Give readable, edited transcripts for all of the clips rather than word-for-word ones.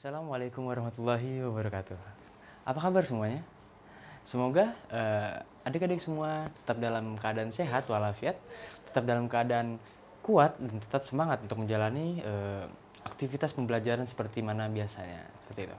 Assalamualaikum warahmatullahi wabarakatuh. Apa kabar semuanya? Semoga adik-adik semua tetap dalam keadaan sehat walafiat, tetap dalam keadaan kuat dan tetap semangat untuk menjalani aktivitas pembelajaran seperti mana biasanya, seperti itu.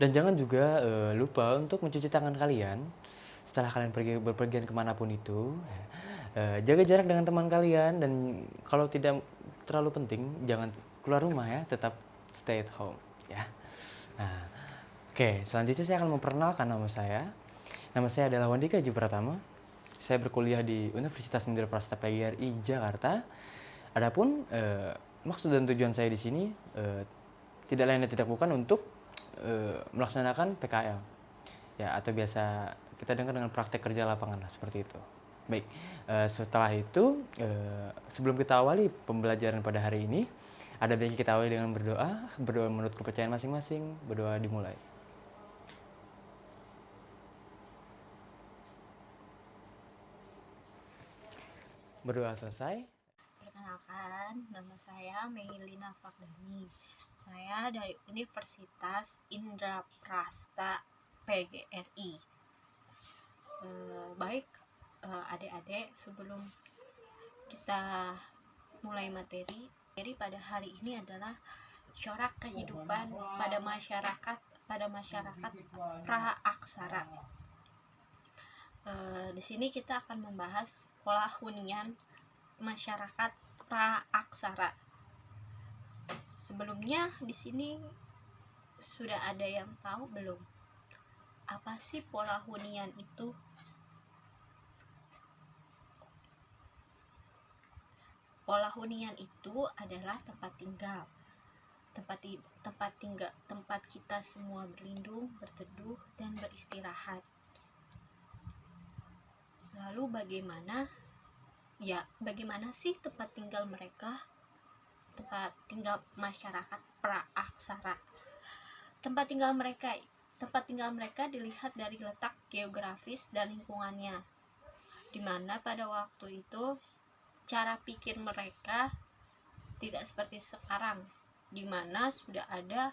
Dan jangan juga lupa untuk mencuci tangan kalian setelah kalian berpergian kemanapun itu. Jaga jarak dengan teman kalian dan kalau tidak terlalu penting jangan keluar rumah ya, tetap stay at home ya. Nah, oke, selanjutnya saya akan memperkenalkan nama saya. Nama saya adalah Wandika Haji Pratama. Saya berkuliah di Universitas Negeri Prasta PGRI Jakarta. Adapun maksud dan tujuan saya di sini tidak lain dan tidak bukan untuk melaksanakan PKL ya, atau biasa kita dengar dengan praktek kerja lapangan lah, seperti itu. Baik, setelah itu sebelum kita awali pembelajaran pada hari ini, ada baiknya kita awali dengan berdoa menurut kepercayaan masing-masing. Berdoa dimulai. Berdoa selesai. Perkenalkan, nama saya Meilina Fardani. Saya dari Universitas Indraprasta PGRI. Baik, adik-adik, sebelum kita mulai materi pada hari ini adalah corak kehidupan pada masyarakat pra-aksara. Di sini kita akan membahas pola hunian masyarakat pra-aksara. Sebelumnya di sini sudah ada yang tahu belum? Apa sih pola hunian itu? Pola hunian itu adalah tempat tinggal. Tempat kita semua berlindung, berteduh, dan beristirahat. Lalu bagaimana sih tempat tinggal mereka? Tempat tinggal masyarakat pra-aksara. Tempat tinggal mereka dilihat dari letak geografis dan lingkungannya, di mana pada waktu itu cara pikir mereka tidak seperti sekarang, di mana sudah ada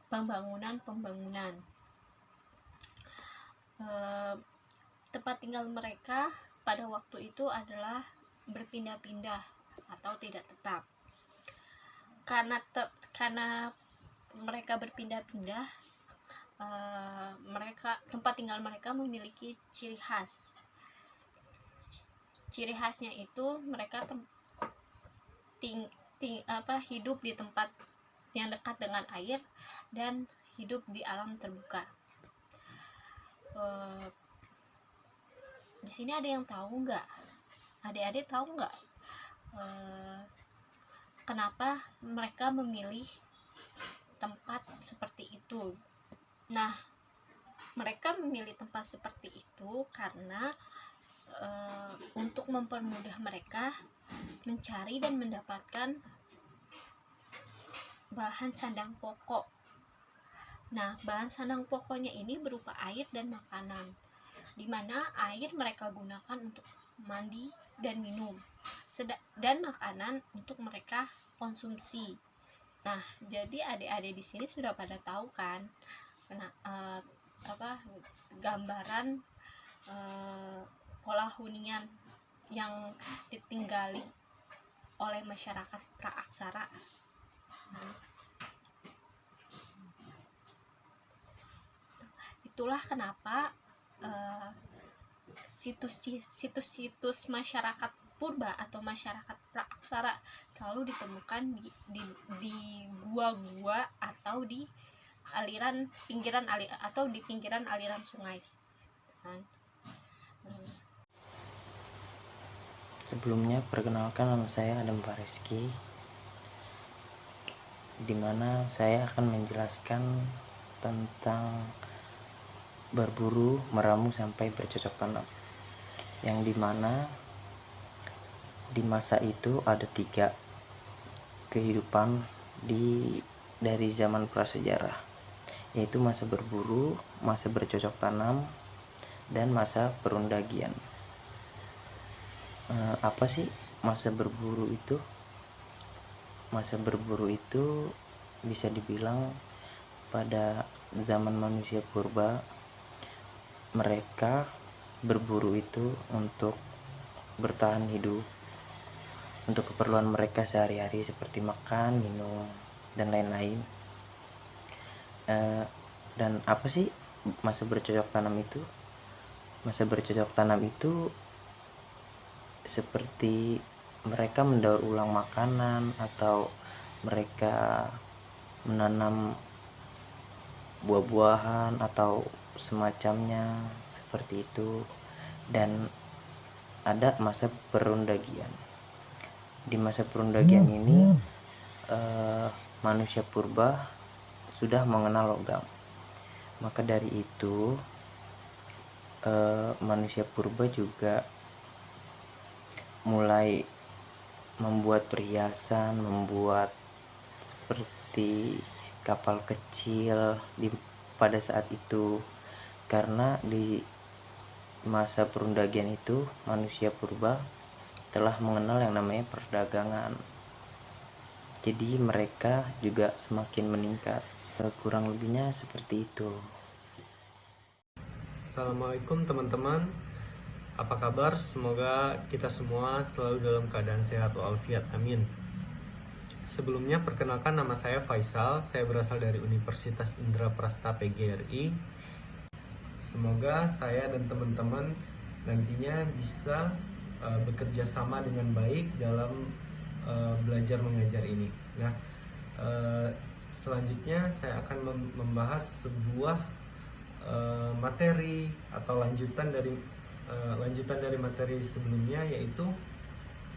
pembangunan. Tempat tinggal mereka pada waktu itu adalah berpindah-pindah atau tidak tetap. Karena mereka berpindah-pindah, tempat tinggal mereka memiliki ciri khas. Ciri khasnya itu mereka hidup di tempat yang dekat dengan air dan hidup di alam terbuka. Di sini ada yang tahu nggak? Adik-adik tahu nggak kenapa mereka memilih tempat seperti itu? Nah, mereka memilih tempat seperti itu karena untuk mempermudah mereka mencari dan mendapatkan bahan sandang pokok. Nah, bahan sandang pokoknya ini berupa air dan makanan, di mana air mereka gunakan untuk mandi dan minum, dan makanan untuk mereka konsumsi. Nah, jadi adik-adik di sini sudah pada tahu kan, gambaran pola hunian yang ditinggali oleh masyarakat pra-aksara. Itulah kenapa situs-situs masyarakat purba atau masyarakat pra-aksara selalu ditemukan di gua-gua atau di pinggiran aliran sungai. Sebelumnya perkenalkan, nama saya Adam Fareski, dimana saya akan menjelaskan tentang berburu, meramu, sampai bercocok tanam, yang dimana di masa itu ada 3 kehidupan dari zaman prasejarah, yaitu masa berburu, masa bercocok tanam, dan masa perundagian. Apa sih masa berburu itu? Masa berburu itu bisa dibilang pada zaman manusia purba mereka berburu itu untuk bertahan hidup, untuk keperluan mereka sehari-hari seperti makan, minum, dan lain-lain. Dan apa sih masa bercocok tanam itu? Masa bercocok tanam itu seperti mereka mendaur ulang makanan atau mereka menanam buah-buahan atau semacamnya seperti itu. Dan ada masa perundagian. Di masa perundagian ini manusia purba sudah mengenal logam. Maka dari itu manusia purba juga mulai membuat perhiasan, membuat seperti kapal kecil pada saat itu, karena di masa perundagian itu manusia purba telah mengenal yang namanya perdagangan. Jadi mereka juga semakin meningkat. Kurang lebihnya seperti itu. Assalamualaikum teman-teman, apa kabar? Semoga kita semua selalu dalam keadaan sehat walafiat, amin. Sebelumnya perkenalkan, nama saya Faisal, saya berasal dari Universitas Indraprasta PGRI. Semoga saya dan teman-teman nantinya bisa bekerja sama dengan baik dalam belajar mengajar ini. Nah, selanjutnya saya akan membahas sebuah materi atau lanjutan dari materi sebelumnya, yaitu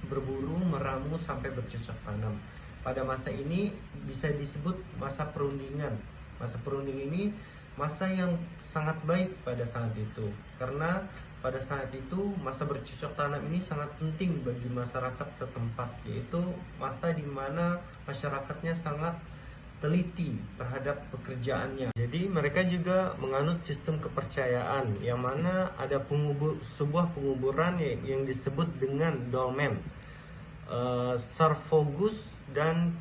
berburu, meramu, sampai bercocok tanam. Pada masa ini bisa disebut masa perundingan. Masa perunding ini masa yang sangat baik pada saat itu, karena pada saat itu masa bercocok tanam ini sangat penting bagi masyarakat setempat, yaitu masa di mana masyarakatnya sangat teliti terhadap pekerjaannya. Jadi mereka juga menganut sistem kepercayaan, yang mana ada sebuah penguburan yang disebut dengan dolmen, sarkofagus, dan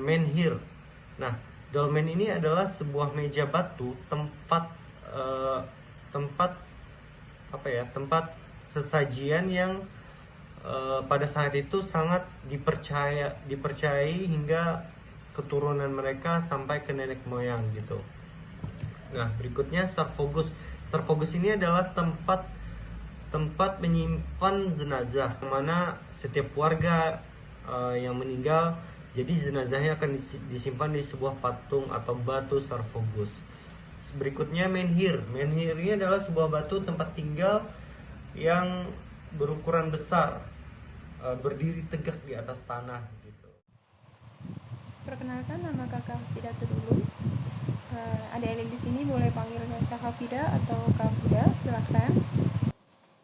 menhir. Nah, dolmen ini adalah sebuah meja batu, tempat sesajian yang pada saat itu sangat dipercayai hingga keturunan mereka sampai ke nenek moyang gitu. Nah, berikutnya sarkofagus. Sarkofagus ini adalah tempat menyimpan jenazah, mana setiap warga yang meninggal, jadi jenazahnya akan disimpan di sebuah patung atau batu sarkofagus. Berikutnya menhir. Menhir ini adalah sebuah batu tempat tinggal yang berukuran besar, berdiri tegak di atas tanah gitu. Perkenalkan, nama kakak Hafida dulu. Adik-adik di sini boleh panggil kakak Hafida atau kak Huda, silahkan.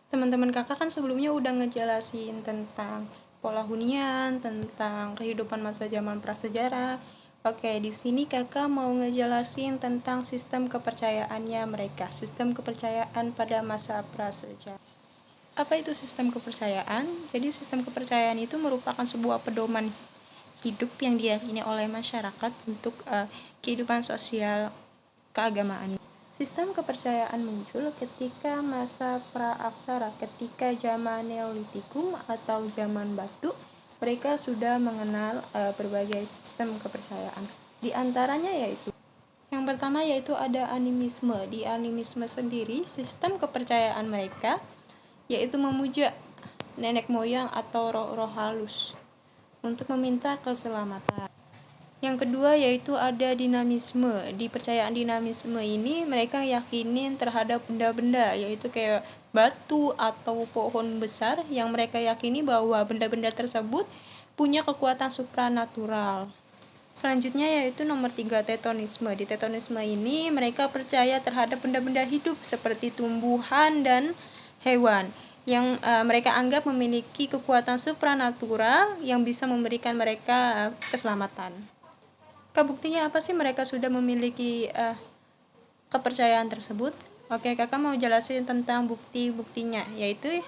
Teman-teman kakak kan sebelumnya udah ngejelasin tentang pola hunian, tentang kehidupan masa zaman prasejarah. Oke, di sini kakak mau ngejelasin tentang sistem kepercayaannya mereka, sistem kepercayaan pada masa prasejarah. Apa itu sistem kepercayaan? Jadi sistem kepercayaan itu merupakan sebuah pedoman hidup yang diyakini oleh masyarakat untuk kehidupan sosial keagamaan. Sistem kepercayaan muncul ketika masa praaksara, ketika zaman Neolitikum atau zaman batu, mereka sudah mengenal berbagai sistem kepercayaan. Di antaranya yaitu yang pertama yaitu ada animisme. Di animisme sendiri, sistem kepercayaan mereka yaitu memuja nenek moyang atau roh-roh halus untuk meminta keselamatan. Yang kedua yaitu ada dinamisme. Di percayaan dinamisme ini mereka yakinin terhadap benda-benda, yaitu kayak batu atau pohon besar yang mereka yakini bahwa benda-benda tersebut punya kekuatan supranatural. Selanjutnya yaitu nomor 3, tetonisme. Di tetonisme ini mereka percaya terhadap benda-benda hidup seperti tumbuhan dan hewan yang mereka anggap memiliki kekuatan supranatural yang bisa memberikan mereka keselamatan. Buktinya apa sih mereka sudah memiliki kepercayaan tersebut? Oke, kakak mau jelasin tentang bukti-buktinya, yaitu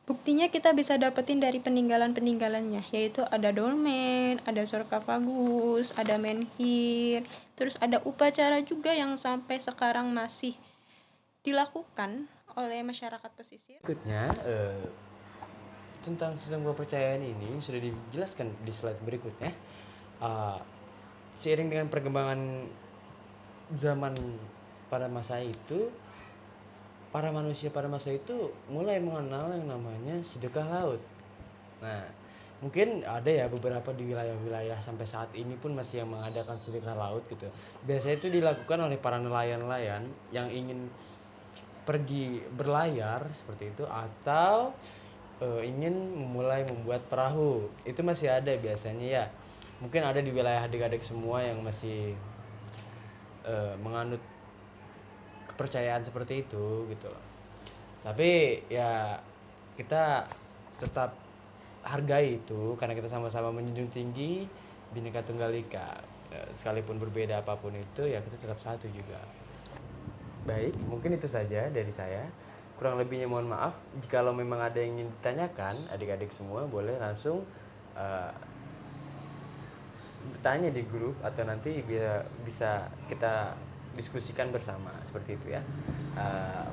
Buktinya kita bisa dapetin dari peninggalan-peninggalannya, yaitu ada dolmen, ada sarkofagus, ada menhir, terus ada upacara juga yang sampai sekarang masih dilakukan oleh masyarakat pesisir. Berikutnya, tentang sistem kepercayaan ini sudah dijelaskan di slide berikutnya. Seiring dengan perkembangan zaman pada masa itu, para manusia pada masa itu mulai mengenal yang namanya sedekah laut. Nah, mungkin ada ya beberapa di wilayah-wilayah sampai saat ini pun masih yang mengadakan sedekah laut gitu. Biasanya itu dilakukan oleh para nelayan-nelayan yang ingin pergi berlayar seperti itu, atau ingin memulai membuat perahu. Itu masih ada biasanya ya. Mungkin ada di wilayah adik-adik semua yang masih menganut kepercayaan seperti itu gitu loh. Tapi ya kita tetap hargai itu karena kita sama-sama menjunjung tinggi Bhinneka Tunggal Ika. Sekalipun berbeda apapun itu ya kita tetap satu juga. Baik, mungkin itu saja dari saya. Kurang lebihnya mohon maaf. Jikalau memang ada yang ingin ditanyakan, adik-adik semua boleh langsung bertanya di grup atau nanti bisa kita diskusikan bersama seperti itu ya.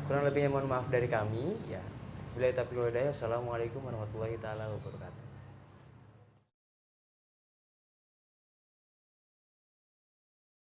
Kurang lebihnya mohon maaf dari kami ya. Bila taufiq wal hidayah. Assalamualaikum warahmatullahi taala wabarakatuh.